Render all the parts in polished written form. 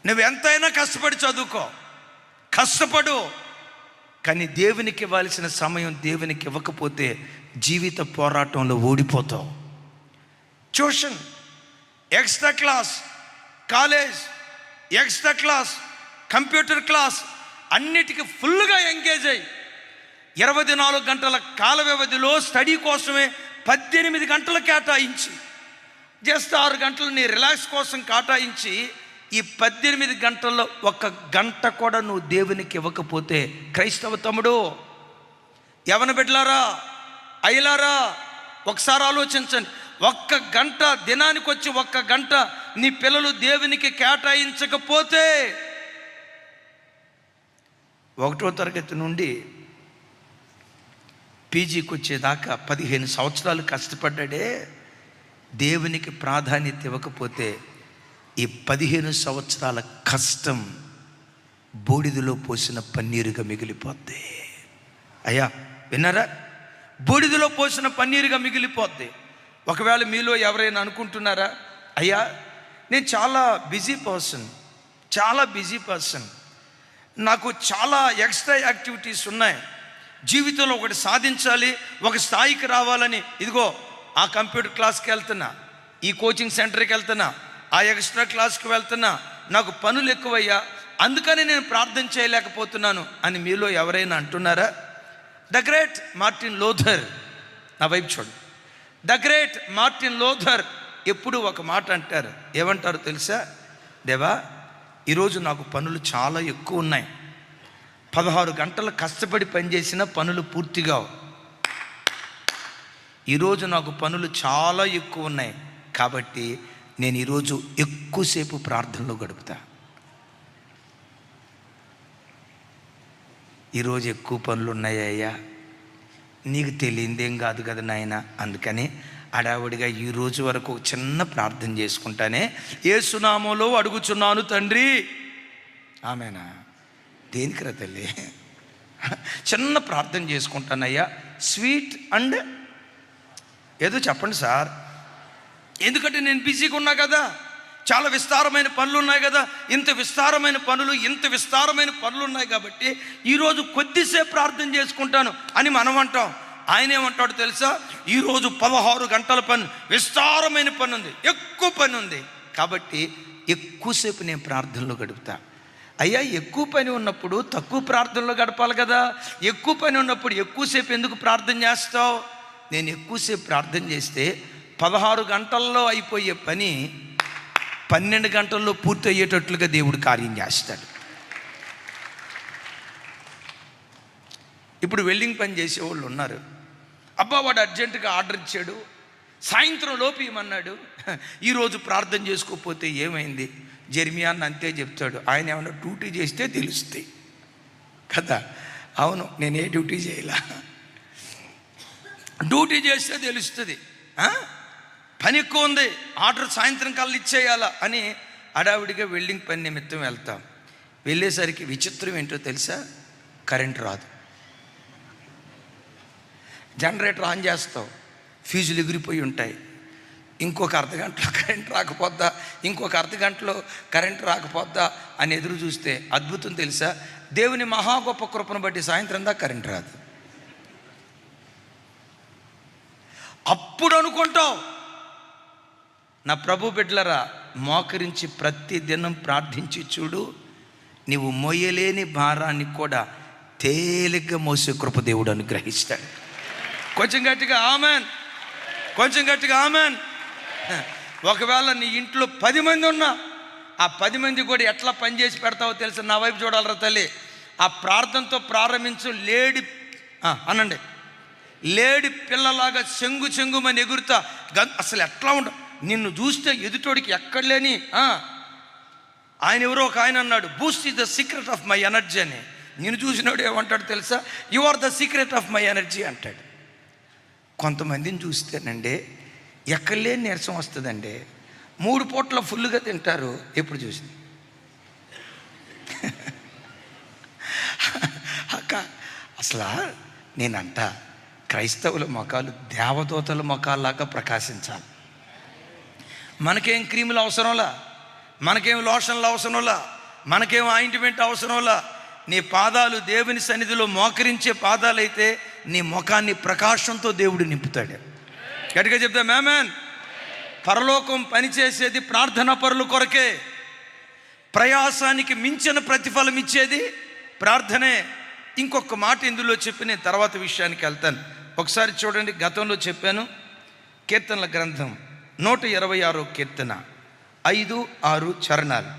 నువ్వు ఎంతైనా కష్టపడి చదువుకో, కష్టపడు, కానీ దేవునికి ఇవ్వాల్సిన సమయం దేవునికి ఇవ్వకపోతే జీవిత పోరాటంలో ఓడిపోతావు. Tuition, extra class, college, extra class, computer class, అన్నిటికీ ఫుల్గా ఎంగేజ్ అయ్యి 24 గంటల కాల వ్యవధిలో స్టడీ కోసమే 18 గంటలు కేటాయించి, జస్ట్ 6 గంటలు నీ రిలాక్స్ కోసం కేటాయించి, ఈ 18 గంటల్లో 1 గంట కూడా నువ్వు దేవునికి ఇవ్వకపోతే, క్రైస్తవ తమ్ముడు, యవన బిడ్డలారా, అయ్యలారా, ఒకసారి ఆలోచించండి. 1 గంట దినానికి వచ్చి 1 గంట నీ పిల్లలు దేవునికి కేటాయించకపోతే, 1వ తరగతి నుండి పీజీకి వచ్చేదాకా 15 సంవత్సరాలు కష్టపడ్డాడే, దేవునికి ప్రాధాన్యత ఇవ్వకపోతే ఈ 15 సంవత్సరాల కష్టం బూడిదలో పోసిన పన్నీరుగా మిగిలిపోద్ది. అయ్యా విన్నారా? బూడిదలో పోసిన పన్నీరుగా మిగిలిపోద్ది. ఒకవేళ మీలో ఎవరైనా అనుకుంటున్నారా, అయ్యా నేను చాలా బిజీ పర్సన్, నాకు చాలా ఎక్స్ట్రా యాక్టివిటీస్ ఉన్నాయి, జీవితంలో ఒకటి సాధించాలి, ఒక స్థాయికి రావాలని, ఇదిగో ఆ కంప్యూటర్ క్లాస్కి వెళ్తున్నా, ఈ కోచింగ్ సెంటర్కి వెళ్తున్నా, ఆ ఎక్స్ట్రా క్లాస్కి వెళ్తున్నా, నాకు పనులు ఎక్కువయ్యా, అందుకని నేను ప్రార్థన చేయలేకపోతున్నాను అని మీలో ఎవరైనా అంటున్నారా? ద గ్రేట్ మార్టిన్ లూథర్, నా వైపు చూడు, ద గ్రేట్ మార్టిన్ లూథర్ ఎప్పుడు ఒక మాట అంటారు. ఏమంటారు తెలుసా? దేవా, ఈరోజు నాకు పనులు చాలా ఎక్కువ ఉన్నాయి, 16 గంటలు కష్టపడి పనిచేసిన పనులు పూర్తిగా, ఈరోజు నాకు పనులు చాలా ఎక్కువ ఉన్నాయి, కాబట్టి నేను ఈరోజు ఎక్కువసేపు ప్రార్థనలో గడుపుతా. ఈరోజు ఎక్కువ పనులు ఉన్నాయ్యా, నీకు తెలియందేం కాదు కదా నాయన, అందుకని అడావుడిగా ఈరోజు వరకు ఒక చిన్న ప్రార్థన చేసుకుంటానే, యేసు నామములో అడుగుచున్నాను తండ్రి, ఆమేనా? దేనికిరా తల్లి? చిన్న ప్రార్థన చేసుకుంటానయ్యా, స్వీట్ అండ్ ఏదో చెప్పండి సార్, ఎందుకంటే నేను బిజీగా ఉన్నా కదా, చాలా విస్తారమైన పనులు ఉన్నాయి కదా, ఇంత విస్తారమైన పనులు ఉన్నాయి కాబట్టి ఈరోజు కొద్దిసేపు ప్రార్థన చేసుకుంటాను అని మనం అంటాం. ఆయన ఏమంటాడు తెలుసా? ఈరోజు 16 గంటల పని, విస్తారమైన పని ఉంది, ఎక్కువ పని ఉంది, కాబట్టి ఎక్కువసేపు నేను ప్రార్థనలో గడుపుతా. అయ్యా, ఎక్కువ పని ఉన్నప్పుడు తక్కువ ప్రార్థనలో గడపాలి కదా, ఎక్కువ పని ఉన్నప్పుడు ఎక్కువసేపు ఎందుకు ప్రార్థన చేస్తావు? నేను ఎక్కువసేపు ప్రార్థన చేస్తే 16 గంటల్లో అయిపోయే పని 12 గంటల్లో పూర్తి అయ్యేటట్లుగా దేవుడు కార్యం చేస్తాడు. ఇప్పుడు వెల్డింగ్ పని చేసేవాళ్ళు ఉన్నారు, అబ్బా వాడు అర్జెంటుగా ఆర్డర్ ఇచ్చాడు, సాయంత్రం లోపు ఇవ్వమన్నాడు, ఈరోజు ప్రార్థన చేసుకోకపోతే ఏమైంది? జెర్మియా అంతే చెప్తాడు, ఆయన ఏమన్నా డ్యూటీ చేస్తే తెలుస్తాయి కదా. అవును, నేను ఏ డ్యూటీ చేయలా, డ్యూటీ చేస్తే తెలుస్తుంది. పని ఎక్కువ ఉంది, ఆర్డర్ సాయంత్రం కల్లా ఇచ్చేయాలా అని అడావిడిగా వెల్డింగ్ పని నిమిత్తం వెళ్తాం. వెళ్ళేసరికి విచిత్రం ఏంటో తెలుసా? కరెంట్ రాదు. జనరేటర్ ఆన్ చేస్తావు, ఫీజులు ఎగిరిపోయి ఉంటాయి, ఇంకొక అర్ధగంటలో కరెంట్ రాకపోద్దా, ఇంకొక అర్ధగంటలో కరెంట్ రాకపోద్దా అని ఎదురు చూస్తే, అద్భుతం తెలుసా? దేవుని మహా గొప్ప కృపను బట్టి సాయంత్రం దాకా కరెంట్ రాదు. అప్పుడు అనుకుంటావు, నా ప్రభు బిడ్డలరా, మోకరించి ప్రతి దినం ప్రార్థించి చూడు, నీవు మోయలేని భారాన్ని కూడా తేలిగ్గా మోసే కృప దేవుడు అనుగ్రహిస్తాడు. కొంచెం గట్టిగా ఆమెన్, కొంచెం గట్టిగా ఆమెన్. ఒకవేళ నీ ఇంట్లో 10 మంది ఉన్నా, ఆ 10 మంది కూడా ఎట్లా పనిచేసి పెడతావో తెలుసు. నా వైపు చూడాలరా తల్లి. ఆ ప్రార్థనతో ప్రారంభించు. అనండి, లేడి పిల్లలాగా చెంగుమని ఎగురుతా, అసలు ఎట్లా ఉండ, నిన్ను చూస్తే ఎదుటోడికి ఎక్కడ లేని. ఆయన ఎవరో ఒక ఆయన అన్నాడు, boost is the secret of my energy అని. నిన్ను చూసినోడు ఏమంటాడు తెలుసా? You are the secret of my energy అంటాడు. కొంతమందిని చూస్తేనండి ఎక్కడలేని నీరసం వస్తుందండి, 3 పూట్ల ఫుల్గా తింటారు. ఎప్పుడు చూసి అక్క, అసలు నేనంట క్రైస్తవుల ముఖాలు దేవదూతల ముఖాల్లాగా ప్రకాశించాలి. మనకేం క్రీములు అవసరంలా, మనకేం లోషన్లు అవసరంలా, మనకేం ఆయింట్మెంట్ అవసరంలా. నీ పాదాలు దేవుని సన్నిధిలో మోకరించే పాదాలైతే నీ ముఖాన్ని ప్రకాశంతో దేవుడు నింపుతాడు. గట్టిగా చెప్తా మేమన్. పరలోకం పనిచేసేది ప్రార్థనా పరుల కొరకే. ప్రయాసానికి మించిన ప్రతిఫలం ఇచ్చేది ప్రార్థనే. ఇంకొక మాట ఇందులో చెప్పి నేను తర్వాత విషయానికి వెళ్తాను. ఒకసారి చూడండి, గతంలో చెప్పాను. కీర్తనల గ్రంథం 126 కీర్తన 5-6 చరణాలు.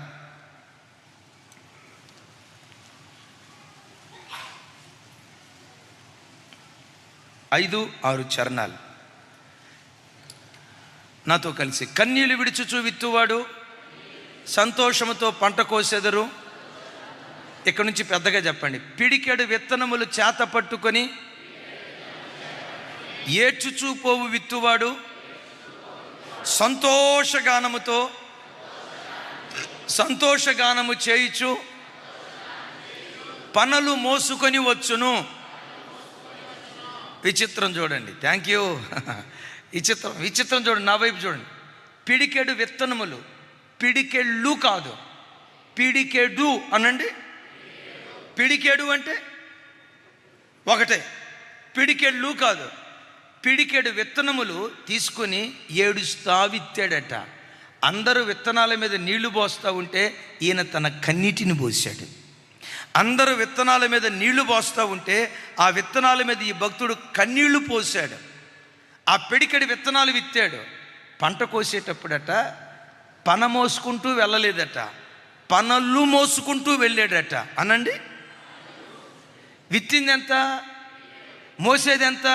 5-6 చరణాలు నాతో కలిసి. కన్నీళ్లు విడిచుచు విత్తువాడు సంతోషముతో పంట కోసెదరు. ఇక్కడ నుంచి పెద్దగా చెప్పండి. పిడికెడు విత్తనములు చేత పట్టుకొని ఏడ్చుచూ పోవు విత్తువాడు సంతోషగానము చేయుచు పనలు మోసుకొని వచ్చును. విచిత్రం చూడండి. Thank you. విచిత్రం చూడండి, నా వైపు చూడండి. పిడికెడు విత్తనములు, పిడికెళ్ళు కాదు, పిడికెడు అనండి. పిడికెడు అంటే ఒకటే, పిడికెళ్ళు కాదు. పిడికెడు విత్తనములు తీసుకొని ఏడుస్తా విత్తాడట. అందరూ విత్తనాల మీద నీళ్లు పోస్తూ ఉంటే ఈయన తన కన్నీటిని పోసాడు. అందరూ విత్తనాల మీద నీళ్లు పోస్తూ ఉంటే ఆ విత్తనాల మీద ఈ భక్తుడు కన్నీళ్లు పోసాడు. ఆ పిడికెడు విత్తనాలు విత్తాడు. పంట కోసేటప్పుడట పన మోసుకుంటూ వెళ్ళలేదట, పనలు మోసుకుంటూ వెళ్ళాడట. అనండి. విత్తింది ఎంత, మోసేది ఎంత?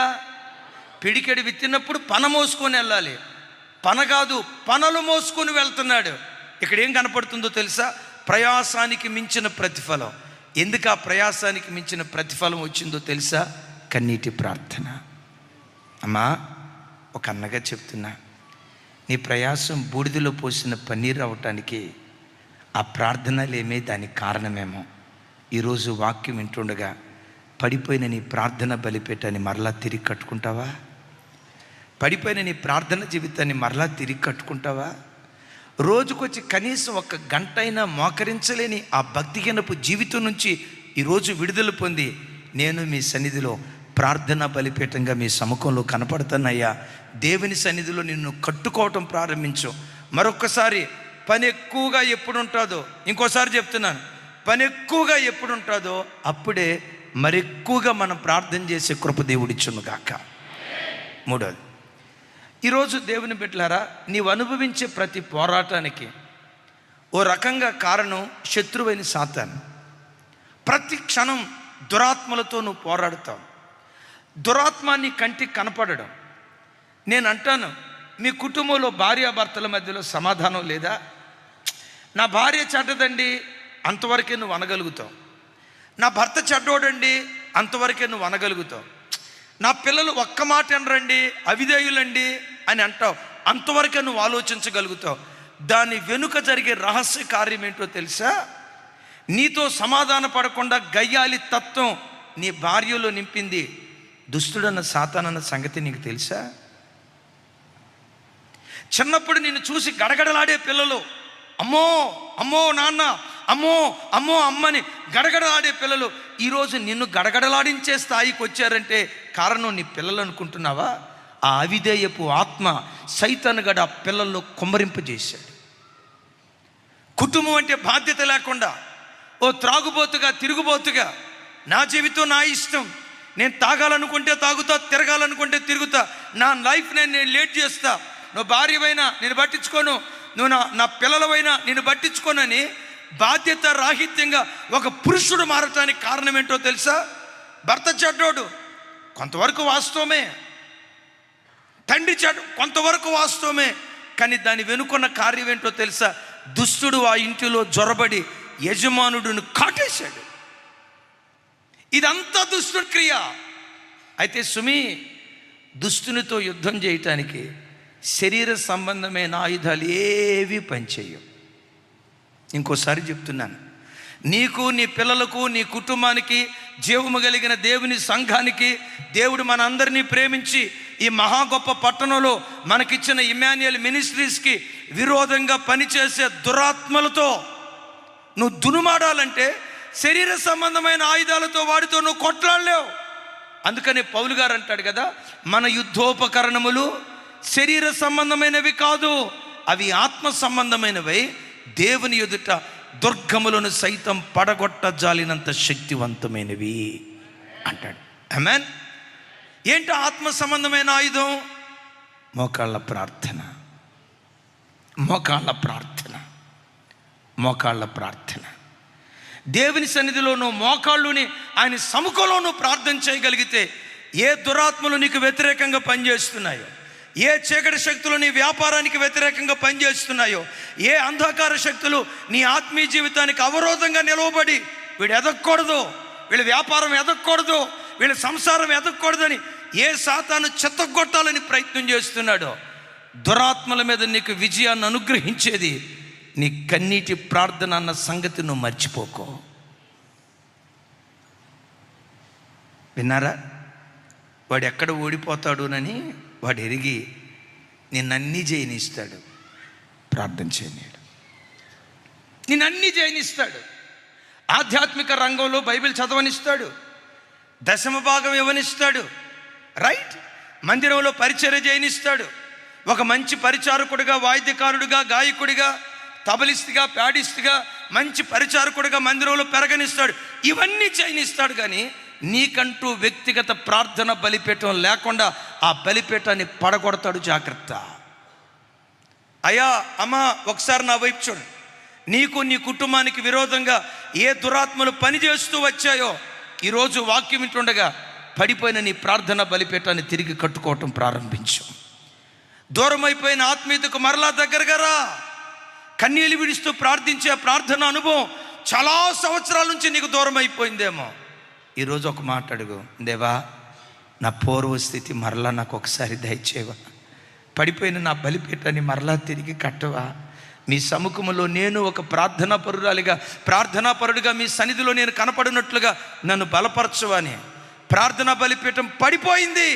పిడికెడు విత్తినప్పుడు పన మోసుకొని వెళ్ళాలి, పన కాదు పనలు మోసుకొని వెళ్తున్నాడు. ఇక్కడ ఏం కనపడుతుందో తెలుసా? ప్రయాసానికి మించిన ప్రతిఫలం. ఎందుకు ఆ ప్రయాసానికి మించిన ప్రతిఫలం వచ్చిందో తెలుసా? కన్నీటి ప్రార్థన. అమ్మా, ఒక అన్నగా చెప్తున్నా, నీ ప్రయాసం బూడిదలో పోసిన పన్నీరు అవటానికి ఆ ప్రార్థనలేమే దానికి కారణమేమో. ఈరోజు వాక్యం వింటుండగా పడిపోయిన నీ ప్రార్థన బలిపేటాన్ని మరలా తిరిగి కట్టుకుంటావా? పడిపోయిన నీ ప్రార్థన జీవితాన్ని మరలా తిరిగి కట్టుకుంటావా? రోజుకొచ్చి కనీసం 1 గంట అయినా మోకరించలేని ఆ భక్తిహీనపు జీవితం నుంచి ఈరోజు విడుదల పొంది నేను మీ సన్నిధిలో ప్రార్థన బలిపీఠంగా మీ సముఖంలో కనపడుతున్నాయ్యా. దేవుని సన్నిధిలో నిన్ను కట్టుకోవటం ప్రారంభించు. మరొక్కసారి పని ఎక్కువగా ఎప్పుడు ఉంటుందో, ఇంకోసారి చెప్తున్నాను, పని ఎక్కువగా ఎప్పుడు ఉంటుందో అప్పుడే మరెక్కువగా మనం ప్రార్థన చేసే కృప దేవుడిచ్చును గాక. మూడోది, ఈరోజు దేవుని బిడ్డలారా, నీవు అనుభవించే ప్రతి పోరాటానికి ఓ రకంగా కారణం శత్రువైన సాతాను. ప్రతి క్షణం దురాత్మలతో నువ్వు పోరాడుతావు. దురాత్మాన్ని కంటికి కనపడడం. నేను అంటాను, మీ కుటుంబంలో భార్యాభర్తల మధ్యలో సమాధానం లేదా? నా భార్య చెడ్డదండి, అంతవరకే నువ్వు అనగలుగుతావు. నా భర్త చెడ్డోడండి, అంతవరకే నువ్వు అనగలుగుతావు. నా పిల్లలు ఒక్క మాట అనరండి, అవిధేయులండి అని అంటావు, అంతవరకే నువ్వు ఆలోచించగలుగుతావు. దాని వెనుక జరిగే రహస్య కార్యం ఏంటో తెలుసా? నీతో సమాధాన పడకుండా గయ్యాలి తత్వం నీ భార్యలో నింపింది దుష్టుడన్న సాతానన్న సంగతి నీకు తెలుసా? చిన్నప్పుడు నిన్ను చూసి గడగడలాడే పిల్లలు, అమ్మో అమ్మో నాన్న, అమ్మో అమ్మో అమ్మని గడగడలాడే పిల్లలు ఈరోజు నిన్ను గడగడలాడించే స్థాయికి వచ్చారంటే కారణం నీ పిల్లలు అనుకుంటున్నావా? ఆ అవిధేయపు ఆత్మ సైతానుగడ ఆ పిల్లల్లో కుమ్మరింపజేశాడు. కుటుంబం అంటే బాధ్యత లేకుండా ఓ త్రాగుబోతుగా, తిరుగుబోతుగా, నా జీవితం నా ఇష్టం, నేను తాగాలనుకుంటే తాగుతా, తిరగాలనుకుంటే తిరుగుతా, నా లైఫ్ నేను లేట్ చేస్తా, నువ్వు భార్యవైనా నేను పట్టించుకోను, నువ్వు నా పిల్లలవైనా నేను పట్టించుకోనని బాధ్యత రాహిత్యంగా ఒక పురుషుడు మారటానికి కారణం ఏంటో తెలుసా? భర్త చెడ్డోడు కొంతవరకు వాస్తవమే, తండ్రి చెడ్డ కొంతవరకు వాస్తవమే, కానీ దాని వెనుకున్న కార్యం ఏంటో తెలుసా? దుష్టుడు ఆ ఇంటిలో జొరబడి యజమానుడిని కాటేశాడు. ఇదంతా దుష్టుడి క్రియ. అయితే సుమి, దుష్టునితో యుద్ధం చేయటానికి శరీర సంబంధమైన ఆయుధాలు ఏవి పనిచేయవు. ఇంకోసారి చెప్తున్నాను, నీకు, నీ పిల్లలకు, నీ కుటుంబానికి, జీవము కలిగిన దేవుని సంఘానికి దేవుడు మనందరినీ ప్రేమించి ఈ మహా గొప్ప పట్టణంలో మనకిచ్చిన ఇమ్మాన్యుయల్ మినిస్ట్రీస్కి విరోధంగా పనిచేసే దురాత్మలతో నువ్వు దునుమాడాలంటే శరీర సంబంధమైన ఆయుధాలతో వాడితో నువ్వు కొట్లాడలేవు. అందుకనే పౌలు గారు అంటాడు కదా, మన యుద్ధోపకరణములు శరీర సంబంధమైనవి కాదు, అవి ఆత్మ సంబంధమైనవి, దేవుని ఎదుట దుర్గములను సైతం పడగొట్ట జాలినంత శక్తివంతమైనవి అంటాడు. ఆమేన్. ఏంటి ఆత్మ సంబంధమైన ఆయుధం? మోకాళ్ళ ప్రార్థన, మోకాళ్ళ ప్రార్థన, మోకాళ్ళ ప్రార్థన. దేవుని సన్నిధిలోనూ మోకాళ్ళుని ఆయన సముఖంలోనూ ప్రార్థన చేయగలిగితే ఏ దురాత్మలు నీకు వ్యతిరేకంగా పనిచేస్తున్నాయో, ఏ చీకటి శక్తులు నీ వ్యాపారానికి వ్యతిరేకంగా పనిచేస్తున్నాయో, ఏ అంధకార శక్తులు నీ ఆత్మీయ జీవితానికి అవరోధంగా నిలవబడి వీడు ఎదగకూడదు, వీళ్ళ వ్యాపారం ఎదగకూడదు, వీళ్ళ సంసారం ఎదగకూడదని ఏ సాతాను చెత్తగొట్టాలని ప్రయత్నం చేస్తున్నాడో, దురాత్మల మీద నీకు విజయాన్ని అనుగ్రహించేది నీ కన్నీటి ప్రార్థన అన్న సంగతి నువ్వు మర్చిపోకో. విన్నారా? వాడు ఎక్కడ ఓడిపోతాడునని వాడు ఎరిగి నిన్నన్నీ జయనిస్తాడు. ప్రార్థన చేయనీడు, నిన్నన్నీ జయనిస్తాడు. ఆధ్యాత్మిక రంగంలో బైబిల్ చదవనిస్తాడు, దశమ భాగం ఇవ్వనిస్తాడు, రైట్? మందిరంలో పరిచర్య చేయనిస్తాడు, ఒక మంచి పరిచారకుడిగా, వాయిద్యకారుడిగా, గాయకుడిగా, తబలిస్ట్గా, ప్యాడిస్ట్గా, మంచి పరిచారకుడిగా మందిరంలో పెరగనిస్తాడు. ఇవన్నీ చేయనిస్తాడు. కానీ నీకంటూ వ్యక్తిగత ప్రార్థన బలిపీఠం లేకుండా ఆ బలిపీఠాన్ని పడగొడతాడు. జాగ్రత్త. అయ్యా, అమ్మా, ఒకసారి నా వైపు చూడు. నీకు నీ కుటుంబానికి విరోధంగా ఏ దురాత్మలు పనిచేస్తూ వచ్చాయో ఈరోజు వాక్యం వింటుండగా పడిపోయిన నీ ప్రార్థన బలిపీఠాన్ని తిరిగి కట్టుకోవటం ప్రారంభించు. దూరమైపోయిన ఆత్మీయతకు మరలా దగ్గరగా రా. కన్నీళ్ళు విడుస్తూ ప్రార్థించే ప్రార్థన అనుభవం చాలా సంవత్సరాల నుంచి నీకు దూరం అయిపోయిందేమో. ఈరోజు ఒక మాట అడుగు, దేవా, నా పూర్వస్థితి మరలా నాకు ఒకసారి దయచేవా, పడిపోయిన నా బలిపీఠాన్ని మరలా తిరిగి కట్టవా, మీ సముఖంలో నేను ఒక ప్రార్థనాపరుడిగా మీ సన్నిధిలో నేను కనపడినట్లుగా నన్ను బలపరచువని. ప్రార్థనా బలిపీఠం పడిపోయింది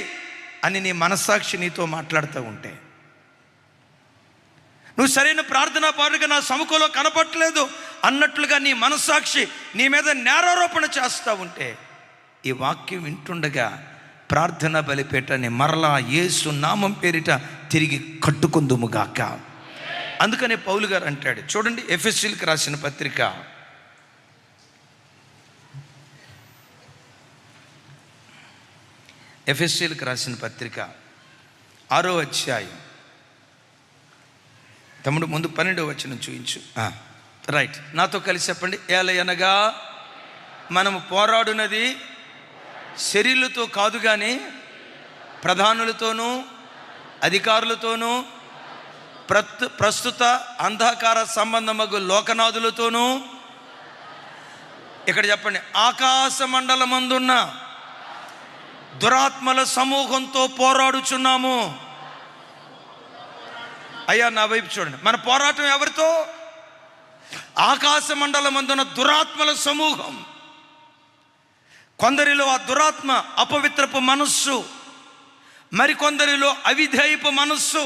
అని నీ మనస్సాక్షి నీతో మాట్లాడుతూ ఉంటే, నువ్వు సరైన ప్రార్థనాపరుడిగా నా సముఖంలో కనపడలేదు అన్నట్లుగా నీ మనస్సాక్షి నీ మీద నేరారోపణ చేస్తూ ఉంటే, ఈ వాక్యం వింటుండగా ప్రార్థనా బలిపీఠాన్ని మరలా యేసు నామం పేరిట తిరిగి కట్టుకుందుముగాక. అందుకనే పౌలు గారు అంటాడు, చూడండి, ఎఫెసీయులకు రాసిన పత్రిక 6వ అధ్యాయం. తమ్ముడు ముందు 12వ వచనం చూయించు. రైట్, నాతో కలిసి చెప్పండి. ఏలయనగా మనము పోరాడునది శరీరులతో కాదు కానీ ప్రధానులతోనూ అధికారులతోనూ ప్రస్తుత అంధకార సంబంధమగు లోకనాథులతోనూ, ఇక్కడ చెప్పండి, ఆకాశ మండలమందున్న దురాత్మల సమూహంతో పోరాడుచున్నాము. అయ్యా, నా వైపు చూడండి. మన పోరాటం ఎవరితో? ఆకాశ మండలమందున్న దురాత్మల సమూహం. కొందరిలో ఆ దురాత్మ అపవిత్రపు మనస్సు, మరికొందరిలో అవిధేయపు మనస్సు,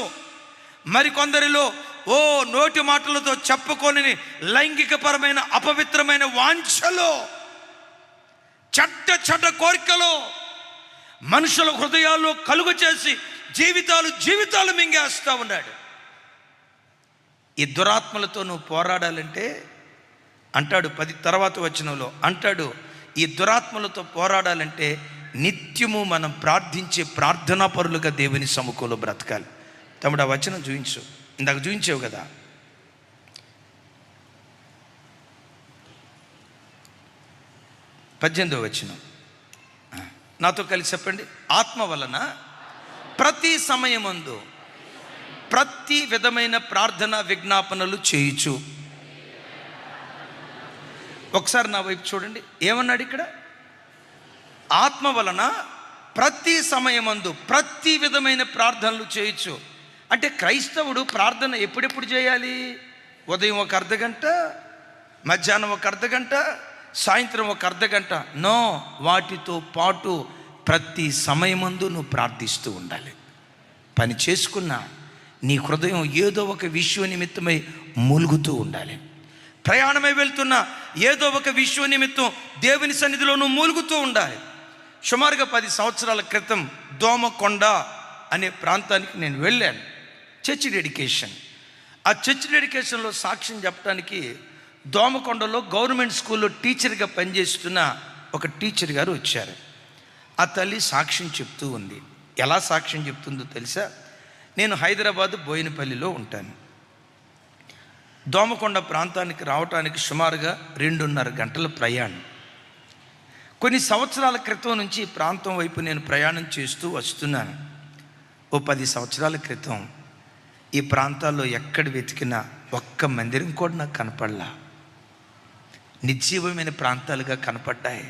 మరికొందరిలో నోటి మాటలతో చెప్పుకొని లైంగికపరమైన అపవిత్రమైన వాంఛలో, చెడ్డ కోరికలో మనుషుల హృదయాల్లో కలుగు చేసి జీవితాలు మింగేస్తూ ఉన్నాడు. ఈ దురాత్మలతో నువ్వు పోరాడాలంటే అంటాడు 10 తర్వాత వచనంలో అంటాడు, ఈ దురాత్మలతో పోరాడాలంటే నిత్యము మనం ప్రార్థించే ప్రార్థనా పరులుగా దేవుని సముఖంలో బ్రతకాలి. తమ్ముడు, ఆ వచనం చూయించు. ఇందాక చూయించావు కదా. పద్దెనిమిదవ వచనం నాతో కలిసి చెప్పండి. ఆత్మ వలన ప్రతి సమయమందు ప్రతి విధమైన ప్రార్థన విజ్ఞాపనలు చేయుచు. ఒకసారి నా వైపు చూడండి. ఏమన్నాడు ఇక్కడ? ఆత్మ వలన ప్రతి సమయమందు ప్రతి విధమైన ప్రార్థనలు చేయొచ్చు. అంటే క్రైస్తవుడు ప్రార్థన ఎప్పుడెప్పుడు చేయాలి? ఉదయం ఒక అర్ధగంట, మధ్యాహ్నం ఒక అర్ధగంట, సాయంత్రం ఒక అర్ధగంట. నో, వాటితో పాటు ప్రతి సమయమందు నువ్వు ప్రార్థిస్తూ ఉండాలి. పని చేసుకున్నా, నీ హృదయం ఏదో ఒక విషయం నిమిత్తమై మూలుగుతూ ఉండాలి. ప్రయాణమై వెళ్తున్న ఏదో ఒక విషయం నిమిత్తం దేవుని సన్నిధిలో నువ్వు మూలుగుతూ ఉండాలి. సుమారుగా 10 సంవత్సరాల క్రితం దోమకొండ అనే ప్రాంతానికి నేను వెళ్ళాను, చర్చ్ డెడికేషన్. ఆ చర్చ్ డెడికేషన్లో సాక్ష్యం చెప్పడానికి దోమకొండలో గవర్నమెంట్ స్కూల్లో టీచర్గా పనిచేస్తున్న ఒక టీచర్ గారు వచ్చారు. ఆ తల్లి సాక్ష్యం చెప్తూ ఉంది. ఎలా సాక్ష్యం చెప్తుందో తెలుసా? నేను హైదరాబాద్ బోయినపల్లిలో ఉంటాను. దోమకొండ ప్రాంతానికి రావటానికి సుమారుగా 2.5 గంటల ప్రయాణం. కొన్ని సంవత్సరాల క్రితం నుంచి ఈ ప్రాంతం వైపు నేను ప్రయాణం చేస్తూ వస్తున్నాను. ఓ 10 సంవత్సరాల క్రితం ఈ ప్రాంతాల్లో ఎక్కడ వెతికినా ఒక్క మందిరం కూడా నాకు కనపడలా. నిర్జీవమైన ప్రాంతాలుగా కనపడ్డాయి.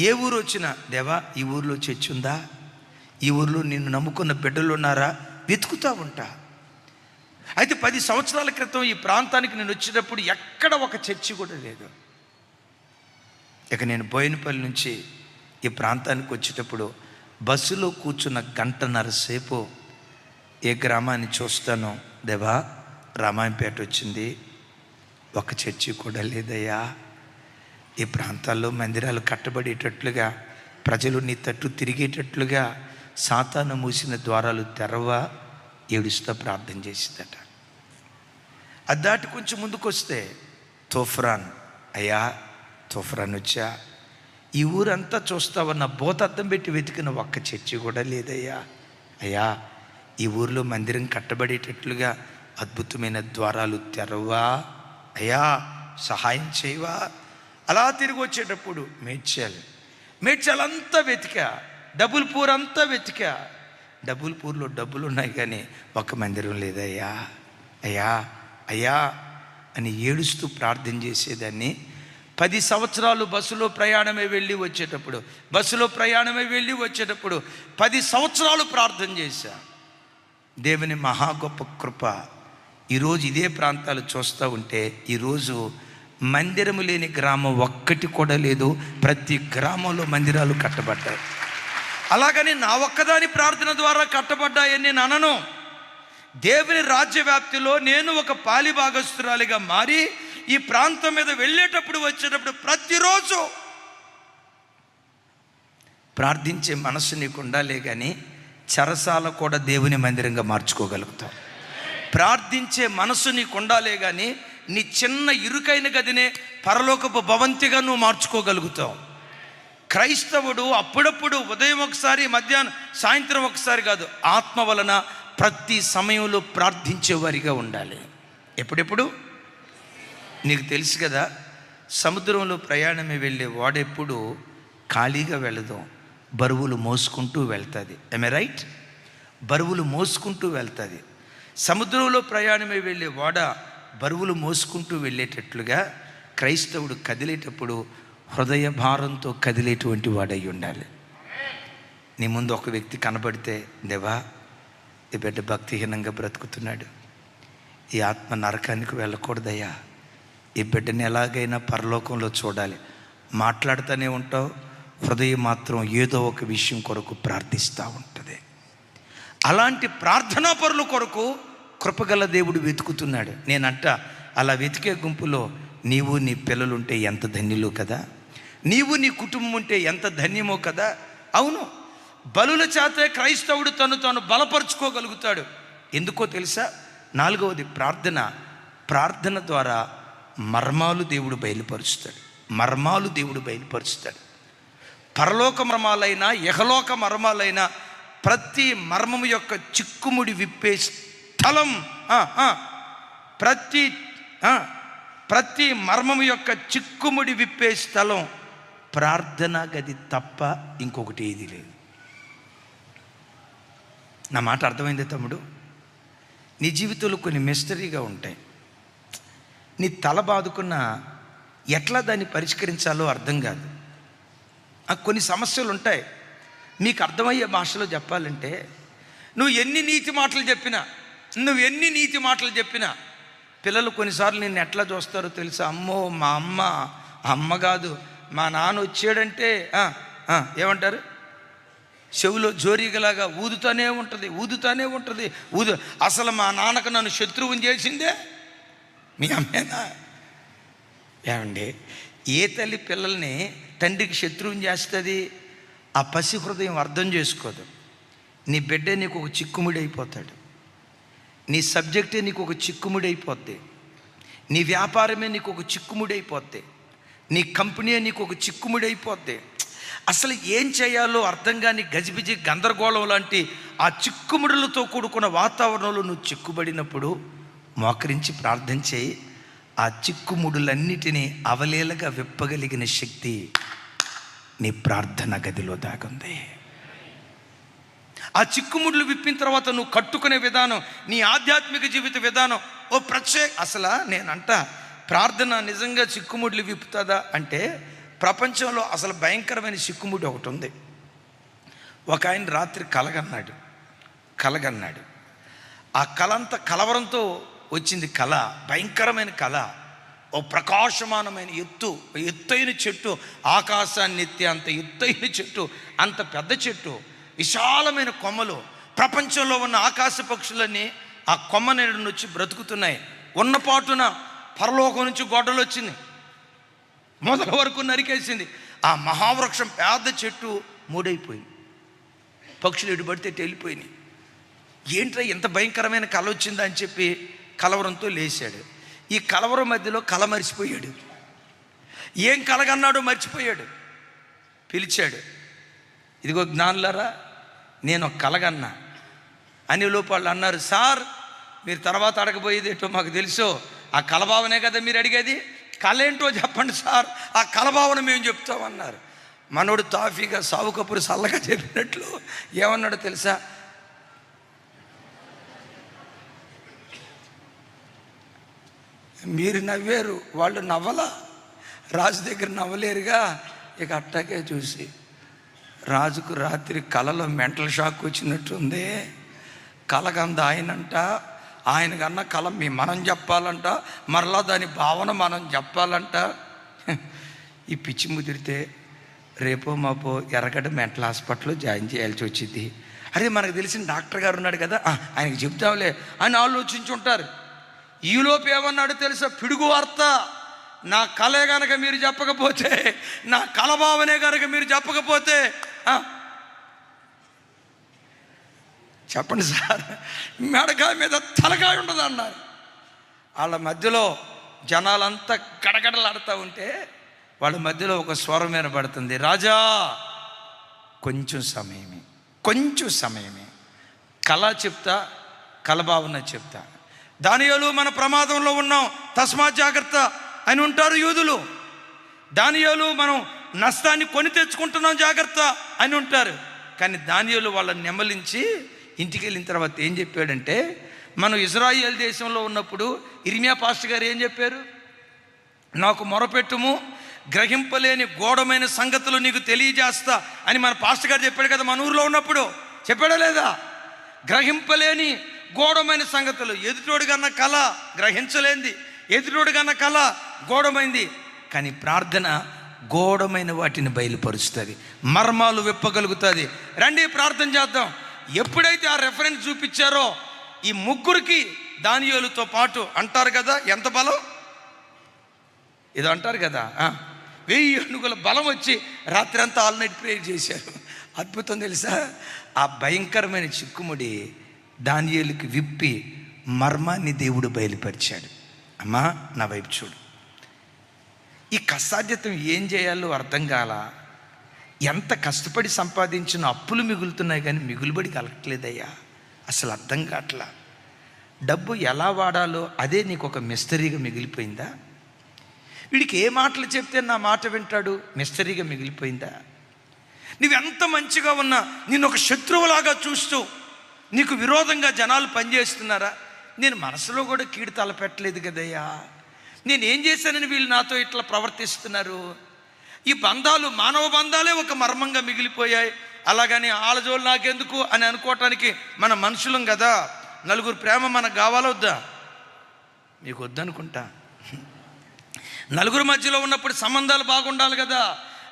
ఏ ఊరు వచ్చినా, దేవా ఈ ఊరిలో చర్చి ఉందా, ఈ ఊరిలో నిన్ను నమ్ముకున్న బిడ్డలు ఉన్నారా, వెతుకుతూ ఉంటా. అయితే 10 సంవత్సరాల క్రితం ఈ ప్రాంతానికి నేను వచ్చినప్పుడు ఎక్కడ ఒక చర్చి కూడా లేదు. ఇక నేను బోయినపల్లి నుంచి ఈ ప్రాంతానికి వచ్చేటప్పుడు బస్సులో కూర్చున్న 1.5 సేపు ఏ గ్రామాన్ని చూస్తానో, దేవా రామాయంపేట వచ్చింది, ఒక చర్చి కూడా లేదయ్యా. ఈ ప్రాంతాల్లో మందిరాలు కట్టబడేటట్లుగా, ప్రజలు నీ తట్టు తిరిగేటట్లుగా సాతాను మూసిన ద్వారాలు తెరవా, ఏడుస్తూ ప్రార్థన చేసిందట. అది దాటి కొంచెం ముందుకు వస్తే తోఫ్రాన్, అయ్యా తోఫ్రాన్ వచ్చా, ఈ ఊరంతా చూస్తావన్న బోతద్దం పెట్టి వెతికిన ఒక్క చర్చి కూడా లేదయ్యా. అయ్యా ఈ ఊరిలో మందిరం కట్టబడేటట్లుగా అద్భుతమైన ద్వారాలు తెరవా, అయ్యా సహాయం చేయవా. అలా తిరిగి వచ్చేటప్పుడు మేడ్చల్ అంతా వెతికా, డబుల్పూర్ అంతా వెతికా. డబుల్పూర్లో డబ్బులు ఉన్నాయి కానీ ఒక మందిరం లేదయ్యా. అయ్యా అయ్యా అని ఏడుస్తూ ప్రార్థన చేసేదాన్ని. 10 సంవత్సరాలు బస్సులో ప్రయాణమై వెళ్ళి వచ్చేటప్పుడు 10 సంవత్సరాలు ప్రార్థన చేశా. దేవుని మహా గొప్ప కృప. ఈరోజు ఇదే ప్రాంతాలు చూస్తూ ఉంటే ఈరోజు మందిరము లేని గ్రామం ఒక్కటి కూడా లేదు. ప్రతి గ్రామంలో మందిరాలు కట్టబడ్డాయి. అలాగని నా ఒక్కదాని ప్రార్థన ద్వారా కట్టబడ్డాయని నేను అనను. దేవుని రాజ్య వ్యాప్తిలో నేను ఒక పాలి భాగస్తురాలిగా మారి ఈ ప్రాంతం మీద వచ్చేటప్పుడు ప్రతిరోజు ప్రార్థించే మనసు నీకు ఉండాలే కానీ చెరసాల కూడా దేవుని మందిరంగా మార్చుకోగలుగుతావు. ప్రార్థించే మనసు నీకు ఉండాలే కానీ నీ చిన్న ఇరుకైన గదినే పరలోకపు భవంతిగా నువ్వు మార్చుకోగలుగుతావు. క్రైస్తవుడు అప్పుడప్పుడు ఉదయం ఒకసారి, మధ్యాహ్నం, సాయంత్రం ఒకసారి కాదు, ఆత్మ వలన ప్రతి సమయంలో ప్రార్థించేవారిగా ఉండాలి. ఎప్పుడెప్పుడు నీకు తెలుసు కదా, సముద్రంలో ప్రయాణమే వెళ్ళే వాడెప్పుడు ఖాళీగా వెళ్ళదు, బరువులు మోసుకుంటూ వెళ్తుంది. I right? బరువులు మోసుకుంటూ వెళ్తుంది. సముద్రంలో ప్రయాణమే వెళ్ళే వాడ బరువులు మోసుకుంటూ వెళ్ళేటట్లుగా క్రైస్తవుడు కదిలేటప్పుడు హృదయ భారంతో కదిలేటువంటి వాడై ఉండాలి. నీ ముందు ఒక వ్యక్తి కనబడితే, దేవా ఈ బిడ్డ భక్తిహీనంగా బ్రతుకుతున్నాడు, ఈ ఆత్మ నరకానికి వెళ్ళకూడదయ్యా, ఈ బిడ్డని ఎలాగైనా పరలోకంలో చూడాలి. మాట్లాడుతూనే ఉంటావు, హృదయం మాత్రం ఏదో ఒక విషయం కొరకు ప్రార్థిస్తూ ఉంటుంది. అలాంటి ప్రార్థనా పరుల కొరకు కృపగల దేవుడు వెతుకుతున్నాడు. నేనంట అలా వెతికే గుంపులో నీవు నీ పిల్లలుంటే ఎంత ధన్యులు కదా, నీవు నీ కుటుంబం ఉంటే ఎంత ధన్యమో కదా. అవును, బలుల చేతే క్రైస్తవుడు తను బలపరుచుకోగలుగుతాడు. ఎందుకో తెలుసా? 4వది ప్రార్థన ద్వారా మర్మాలు దేవుడు బయలుపరుస్తాడు. పరలోక మర్మాలైనా ఇహలోక మర్మాలైనా ప్రతి మర్మము యొక్క చిక్కుముడి విప్పే స్థలం, ప్రతి మర్మము యొక్క చిక్కుముడి విప్పే స్థలం ప్రార్థనా గది తప్ప ఇంకొకటి ఏది లేదు. నా మాట అర్థమైందే తమ్ముడు? నీ జీవితంలో కొన్ని మిస్టరీగా ఉంటాయి. నీ తల బాదుకున్న ఎట్లా దాన్ని పరిష్కరించాలో అర్థం కాదు. కొన్ని సమస్యలు ఉంటాయి. మీకు అర్థమయ్యే భాషలో చెప్పాలంటే, నువ్వు ఎన్ని నీతి మాటలు చెప్పినా పిల్లలు కొన్నిసార్లు నిన్ను ఎట్లా చూస్తారో తెలుసా? అమ్మో మా అమ్మ కాదు, మా నాన్న వచ్చాడంటే ఏమంటారు? చెవులో జోరీగలాగా ఊదుతూనే ఉంటుంది. అసలు మా నాన్నకు నన్ను శత్రువుని చేసిందే మీ అమ్మేనా? ఏమండి, ఏ తల్లి పిల్లల్ని తండ్రికి శత్రువుని చేస్తుంది? ఆ పసి హృదయం అర్థం చేసుకోదు. నీ బిడ్డే నీకు ఒక చిక్కుముడి అయిపోతాడు, నీ సబ్జెక్టే నీకు ఒక చిక్కుముడి అయిపోద్ది, నీ వ్యాపారమే నీకు ఒక చిక్కుముడి అయిపోద్ది, నీ కంపెనీ నీకు ఒక చిక్కుముడి అయిపోద్ది. అసలు ఏం చేయాలో అర్థం కాని గజిబిజి గందరగోళం లాంటి ఆ చిక్కుముడులతో కూడుకున్న వాతావరణంలో నువ్వు చిక్కుబడినప్పుడు మోకరించి ప్రార్థన చేయి. ఆ చిక్కుముడులన్నిటినీ అవలీలగా విప్పగలిగిన శక్తి నీ ప్రార్థన గదిలో దాగుంది. ఆ చిక్కుముడులు విప్పిన తర్వాత నువ్వు కట్టుకునే విధానం, నీ ఆధ్యాత్మిక జీవిత విధానం అసలు నేనంట ప్రార్థన నిజంగా చిక్కుముడులు విప్పుతుందా అంటే, ప్రపంచంలో అసలు భయంకరమైన చిక్కుముడి ఒకటి ఉంది. ఒక ఆయన రాత్రి కలగన్నాడు. ఆ కళ అంతా కలవరంతో వచ్చింది. కళ భయంకరమైన కళ. ఓ ప్రకాశమానమైన ఎత్తైన చెట్టు, ఆకాశాన్ని ఎత్తి అంత ఎత్తైన చెట్టు, అంత పెద్ద చెట్టు, విశాలమైన కొమ్మలు. ప్రపంచంలో ఉన్న ఆకాశ పక్షులన్నీ ఆ కొమ్మ నీడ నుంచి బ్రతుకుతున్నాయి. ఉన్నపాటున పరలోకం నుంచి గొడ్డలు వచ్చింది, మొదల వరకు నరికేసింది. ఆ మహావృక్షం పెద్ద చెట్టు మూడైపోయింది. పక్షులు ఎటు పడితే వెళ్ళిపోయినాయి. ఏంట్రా ఇంత భయంకరమైన కళ వచ్చిందా అని చెప్పి కలవరంతో లేచాడు. ఈ కలవరం మధ్యలో కళ మర్చిపోయాడు. ఏం కలగన్నాడో మర్చిపోయాడు. పిలిచాడు, ఇదిగో జ్ఞానులారా, నేను ఒక కలగన్నా అని లోపు వాళ్ళు అన్నారు, సార్ మీరు తర్వాత అడగబోయేది ఏంటో మాకు తెలుసు, ఆ కలభావనే కదా మీరు అడిగేది, కళ ఏంటో చెప్పండి సార్, ఆ కలభావన మేము చెప్తామన్నారు. మనోడు తాఫీగా సావు కబురు సల్లగా చెప్పినట్లు ఏమన్నాడో తెలుసా? మీరు నవ్వారు, వాళ్ళు నవ్వలా, రాజు దగ్గర నవ్వలేరుగా. ఇక అట్టాకే చూసి రాజుకు రాత్రి కలలో మెంటల్ షాక్ వచ్చినట్టుంది. కలగంద ఆయనంట, ఆయనకన్నా కళ మనం చెప్పాలంట, మరలా దాని భావన మనం చెప్పాలంట. ఈ పిచ్చి ముదిరితే రేపో మాపో ఎర్రగడ్డ మెంటల్ హాస్పిటల్లో జాయిన్ చేయాల్సి వచ్చింది. అరే మనకు తెలిసిన డాక్టర్ గారు ఉన్నాడు కదా, ఆయనకి చెప్తాంలే అని ఆలోచించుంటారు. ఈలోపు ఏమన్నాడు తెలుసా? పిడుగు వార్త, నా కళే కనుక మీరు చెప్పకపోతే, నా కలభావనే కనుక మీరు చెప్పకపోతే చెప్పండి సార్, మెడకాయ మీద తలకాయ ఉండదు అన్నారు. వాళ్ళ మధ్యలో జనాలంతా గడగడలాడుతూ ఉంటే వాళ్ళ మధ్యలో ఒక స్వరం వినబడుతుంది, రాజా కొంచెం సమయమే, కళ చెప్తా, కలభావన చెప్తా. దానియేలు మన ప్రమాదంలో ఉన్నాం, తస్మాత్ జాగ్రత్త అని ఉంటారు యూదులు. దానియేలు మనం నష్టాన్ని కొని తెచ్చుకుంటున్నాం, జాగ్రత్త అని ఉంటారు. కానీ దానియేలు వాళ్ళని నెమ్మలించి ఇంటికి వెళ్ళిన తర్వాత ఏం చెప్పాడంటే, మనం ఇజ్రాయేల్ దేశంలో ఉన్నప్పుడు ఇర్మియా పాస్టర్ గారు ఏం చెప్పారు? నాకు మొరపెట్టుము, గ్రహింపలేని గూఢమైన సంగతులు నీకు తెలియజేస్తా అని మన పాస్టర్ గారు చెప్పాడు కదా. మన ఊర్లో ఉన్నప్పుడు చెప్పాడా లేదా? గ్రహింపలేని గూఢమైన సంగతులు. ఎదుటోడు కన్నా కళ గ్రహించలేంది, ఎదుటోడు కన్నా కళ గూఢమైంది. కానీ ప్రార్థన గూఢమైన వాటిని బయలుపరుస్తుంది, మర్మాలు విప్పగలుగుతుంది. రండి ప్రార్థన చేద్దాం. ఎప్పుడైతే ఆ రెఫరెన్స్ చూపించారో ఈ ముగ్గురికి దానియేలుతో పాటు అంటారు కదా, ఎంత బలం ఇదో అంటారు కదా, 1000 ఏనుగుల బలం వచ్చి రాత్రి అంతా ఆల్ నైట్ ప్రేయర్ చేశారు. అద్భుతం తెలుసా? ఆ భయంకరమైన చిక్కుముడి దానియేలుకి విప్పి మర్మాన్ని దేవుడు బయలుపరిచాడు. అమ్మా నా వైపు చూడు, ఈ కష్టాధ్యతం ఏం చేయాలో అర్థం కాల. ఎంత కష్టపడి సంపాదించిన అప్పులు మిగులుతున్నాయి కానీ మిగులుబడి కలగట్లేదయ్యా, అసలు అర్థం కావట్లా. డబ్బు ఎలా వాడాలో అదే నీకు ఒక మిస్టరీగా మిగిలిపోయిందా? వీడికి ఏ మాటలు చెప్తే నా మాట వింటాడు, మిస్టరీగా మిగిలిపోయిందా? నువ్వెంత మంచిగా ఉన్నా నిన్ను ఒక శత్రువులాగా చూస్తూ నీకు విరోధంగా జనాలు పనిచేస్తున్నారా? నేను మనసులో కూడా కీడు తలపెట్టలేదు కదయ్యా, నేనేం చేశానని వీళ్ళు నాతో ఇట్లా ప్రవర్తిస్తున్నారు? ఈ బంధాలు, మానవ బంధాలే ఒక మర్మంగా మిగిలిపోయాయి. అలాగని ఆలజోలు నాకెందుకు అని అనుకోవటానికి మన మనుషులం కదా. నలుగురు ప్రేమ మనకు కావాలా వద్దా? మీకు వద్దనుకుంటా. నలుగురు మధ్యలో ఉన్నప్పుడు సంబంధాలు బాగుండాలి కదా.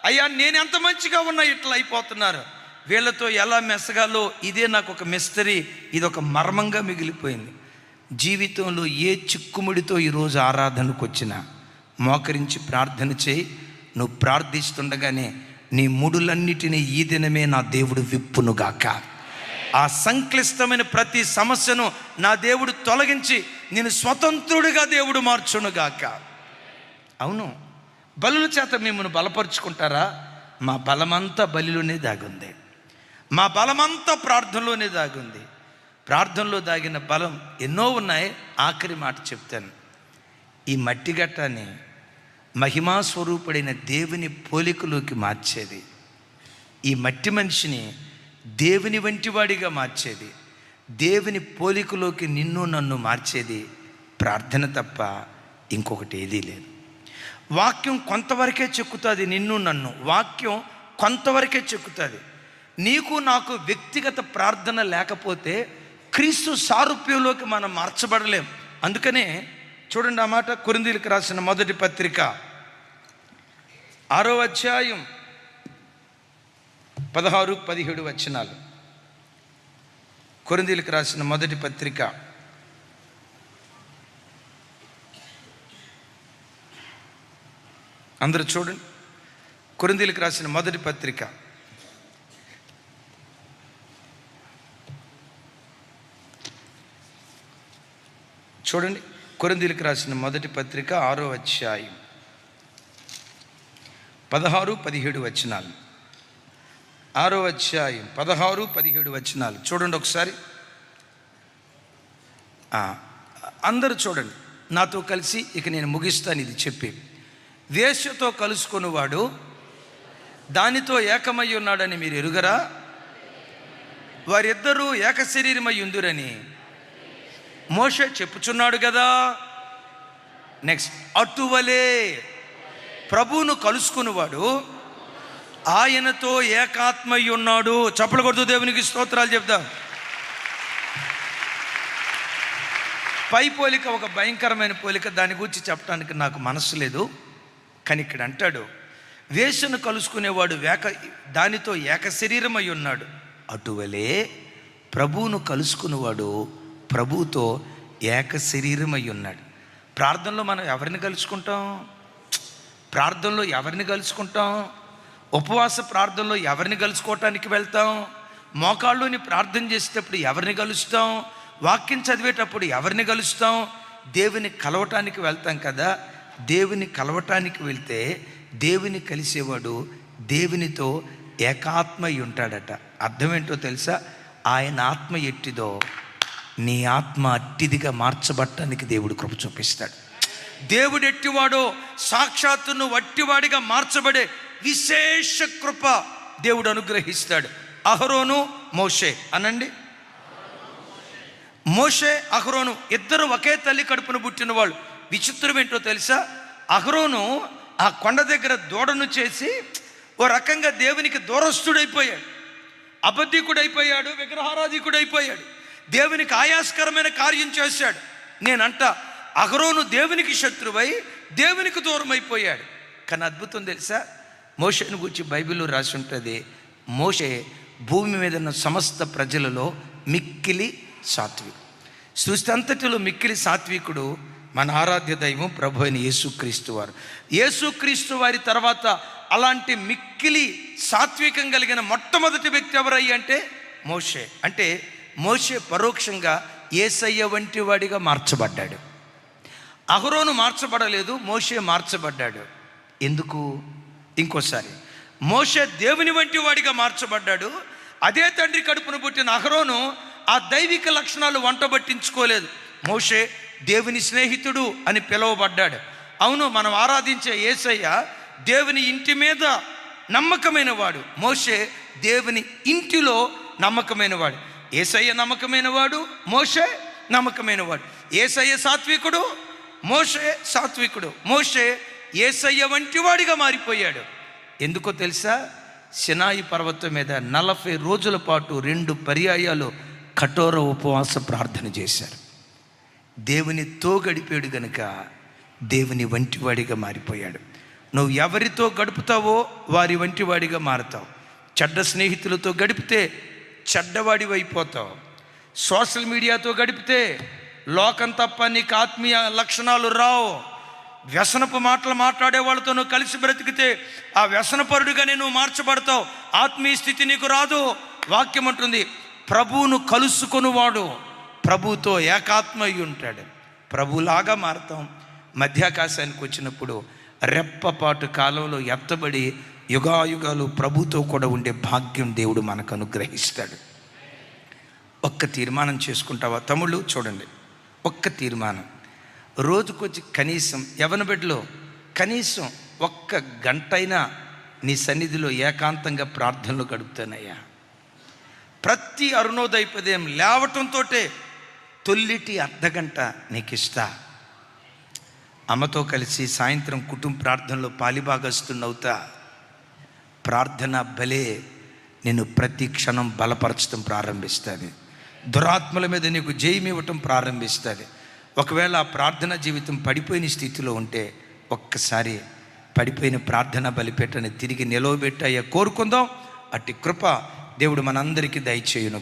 అయ్యా నేను ఎంత మంచిగా ఉన్నా ఇట్లా అయిపోతున్నారు. వీళ్ళతో ఎలా మెసగాలో ఇదే నాకు ఒక మిస్టరీ, ఇది ఒక మర్మంగా మిగిలిపోయింది. జీవితంలో ఏ చిక్కుముడితో ఈరోజు ఆరాధనకు వచ్చినా మోకరించి ప్రార్థన చేయి. నువ్వు ప్రార్థిస్తుండగానే నీ ముడులన్నిటినీ ఈ దినమే నా దేవుడు విప్పునుగాక. ఆ సంక్లిష్టమైన ప్రతి సమస్యను నా దేవుడు తొలగించి నేను స్వతంత్రుడిగా దేవుడు మార్చునుగాక. అవును, బలుల చేత మిమ్మల్ని బలపరుచుకుంటారా? మా బలమంతా బలిలోనే దాగుంది, మా బలమంతా ప్రార్థనలోనే దాగుంది. ప్రార్థనలో దాగిన బలం ఎన్నో ఉన్నాయి. ఆఖరి మాట చెప్తాను. ఈ మట్టి గట్టాన్ని మహిమా స్వరూపుడైన దేవుని పోలికలోకి మార్చేది, ఈ మట్టి మనిషిని దేవుని వంటివాడిగా మార్చేది, దేవుని పోలికలోకి నిన్ను నన్ను మార్చేది ప్రార్థన తప్ప ఇంకొకటి ఏదీ లేదు. వాక్యం కొంతవరకే చెక్కుతుంది నిన్ను నన్ను, వాక్యం కొంతవరకే చెక్కుతుంది. నీకు నాకు వ్యక్తిగత ప్రార్థన లేకపోతే క్రీస్తు సారూప్యంలోకి మనం మార్చబడలేం. అందుకనే చూడండి ఆ మాట, కొరింథీయులకు రాసిన మొదటి పత్రిక 6వ అధ్యాయం 16-17 వచనాలు. కొరింథీయులకు రాసిన మొదటి పత్రిక అందరూ చూడండి. కొరింథీయులకు రాసిన మొదటి పత్రిక చూడండి. కొరింథీయులకు రాసిన మొదటి పత్రిక 6వ అధ్యాయం 16-17 వచనాలు. 6వ అధ్యాయం 16-17 వచనాలు చూడండి ఒకసారి. అందరూ చూడండి నాతో కలిసి, ఇక నేను ముగిస్తాను ఇది చెప్పి. వేశ్యతో కలుసుకున్నవాడు దానితో ఏకమై ఉన్నాడని మీరు ఎరుగరా? వారిద్దరూ ఏక శరీరమై ఉందురని మోషే చెప్పుచున్నాడు కదా. నెక్స్ట్, అటువలే ప్రభువును కలుసుకున్నవాడు ఆయనతో ఏకాత్మై ఉన్నాడు. చప్పలు కొడుతూ దేవునికి స్తోత్రాలు చెప్దాం. పై పోలిక ఒక భయంకరమైన పోలిక, దాని గురించి చెప్పడానికి నాకు మనసు లేదు. కానీ ఇక్కడ అంటాడు, వేశ్యను కలుసుకునేవాడు దానితో ఏక శరీరమై ఉన్నాడు. అటువలే ప్రభువును కలుసుకునేవాడు ప్రభువుతో ఏక శరీరమై ఉన్నాడు. ప్రార్థనలో మనం ఎవరిని కలుసుకుంటాం? ప్రార్థనలో ఎవరిని కలుసుకుంటాం? ఉపవాస ప్రార్థనలో ఎవరిని కలుసుకోవటానికి వెళ్తాం? మోకాళ్ళుని ప్రార్థన చేసేటప్పుడు ఎవరిని కలుస్తాం? వాక్యం చదివేటప్పుడు ఎవరిని కలుస్తాం? దేవుని కలవటానికి వెళ్తాం కదా. దేవుని కలవటానికి వెళ్తే దేవుని కలిసేవాడు దేవునితో ఏకాత్మై ఉంటాడట. అర్థం ఏంటో తెలుసా? ఆయన ఆత్మ ఎట్టిదో నీ ఆత్మ అట్టిదిగా మార్చబట్టడానికి దేవుడు కృప చూపిస్తాడు. దేవుడు ఎట్టివాడో సాక్షాత్తును వట్టివాడిగా మార్చబడే విశేష కృప దేవుడు అనుగ్రహిస్తాడు. అహరోను మోషే అనండి. మోషే అహరోను ఇద్దరు ఒకే తల్లి కడుపును పుట్టిన వాళ్ళు. విచిత్రం ఏంటో తెలుసా? అహరోను ఆ కొండ దగ్గర దూడను చేసి ఓ రకంగా దేవునికి దూరస్తుడైపోయాడు, అబద్ధికుడైపోయాడు, విగ్రహారాధికుడైపోయాడు, దేవునికి ఆయాస్కరమైన కార్యం చేశాడు. నేనంట అహరోను దేవునికి శత్రువై దేవునికి దూరం అయిపోయాడు. కానీ అద్భుతం తెలుసా? మోషేను గురించి బైబిల్లో రాసి ఉంటుంది, మోషే భూమి మీద ఉన్న సమస్త ప్రజలలో మిక్కిలి సాత్వికుడు. సృష్టి అంతటిలో మిక్కిలి సాత్వికుడు మన ఆరాధ్య దైవం ప్రభు అయిన యేసుక్రీస్తు వారు. యేసుక్రీస్తు వారి తర్వాత అలాంటి మిక్కిలి సాత్వికం కలిగిన మొట్టమొదటి వ్యక్తి ఎవరయ్యి అంటే మోషే. అంటే మోషే పరోక్షంగా యేసయ్య వంటి వాడిగా మార్చబడ్డాడు. అహరోను మార్చబడలేదు, మోషే మార్చబడ్డాడు. ఎందుకు? ఇంకోసారి, మోషే దేవుని వంటి వాడిగా మార్చబడ్డాడు. అదే తండ్రి కడుపును పుట్టిన అహరోను ఆ దైవిక లక్షణాలు వంటబట్టించుకోలేదు. మోషే దేవుని స్నేహితుడు అని పిలువబడ్డాడు. అవును, మనం ఆరాధించే యేసయ్య దేవుని ఇంటి మీద నమ్మకమైన వాడు. మోషే దేవుని ఇంటిలో నమ్మకమైన వాడు. యేసయ్య నమ్మకమైన వాడు, మోషే నమ్మకమైన వాడు. యేసయ్య సాత్వికుడు, మోషే సాత్వికుడు. మోషే యేసయ్య వంటి వాడిగా మారిపోయాడు. ఎందుకో తెలుసా? సినాయి పర్వతం మీద 40 రోజుల పాటు 2 పర్యాయాలు కఠోర ఉపవాస ప్రార్థన చేశారు. దేవునితో గడిపాడు గనుక దేవుని వంటివాడిగా మారిపోయాడు. నువ్వు ఎవరితో గడుపుతావో వారి వంటివాడిగా మారుతావు. చెడ్డ స్నేహితులతో గడిపితే చెడ్డవాడివి అయిపోతావు. సోషల్ మీడియాతో గడిపితే లోకం తప్ప నీకు ఆత్మీయ లక్షణాలు రావు. వ్యసనపు మాటలు మాట్లాడే వాళ్ళతో నువ్వు కలిసి బ్రతికితే ఆ వ్యసనపరుడుగానే నువ్వు మార్చబడతావు. ఆత్మీయ స్థితి నీకు రాదు. వాక్యం అంటుంది, ప్రభువును కలుసుకొనువాడు ప్రభుతో ఏకాత్మ అయి ఉంటాడు. ప్రభులాగా మారుతాం. మధ్యాకాశానికి వచ్చినప్పుడు రెప్పపాటు కాలంలో ఎత్తబడి యుగాయుగాలు ప్రభుతో కూడా ఉండే భాగ్యం దేవుడు మనకు అనుగ్రహిస్తాడు. ఒక్క తీర్మానం చేసుకుంటావా తమ్ముళ్ళు? చూడండి, ఒక్క తీర్మానం. రోజుకొచ్చి కనీసం యవ్వన బిడ్డలో కనీసం ఒక్క గంటైనా నీ సన్నిధిలో ఏకాంతంగా ప్రార్థనలు గడుపుతానయ్యా. ప్రతి అరుణోదయపదయం లేవటంతో తొల్లిటి అర్ధగంట నీకు ఇస్తా. అమ్మతో కలిసి సాయంత్రం కుటుంబ ప్రార్థనలో పాలిభాగస్తున్నవుతా. ప్రార్థన బలే నేను ప్రతి క్షణం బలపరచడం ప్రారంభిస్తుంది. దురాత్మల మీద నీకు జయం ఇవ్వటం ప్రారంభిస్తుంది. ఒకవేళ ఆ ప్రార్థన జీవితం పడిపోయిన స్థితిలో ఉంటే ఒక్కసారి పడిపోయిన ప్రార్థన బలిపేటని తిరిగి నిలవబెట్టాయ కోరుకుందాం. అట్టి కృప దేవుడు మనందరికీ దయచేయును.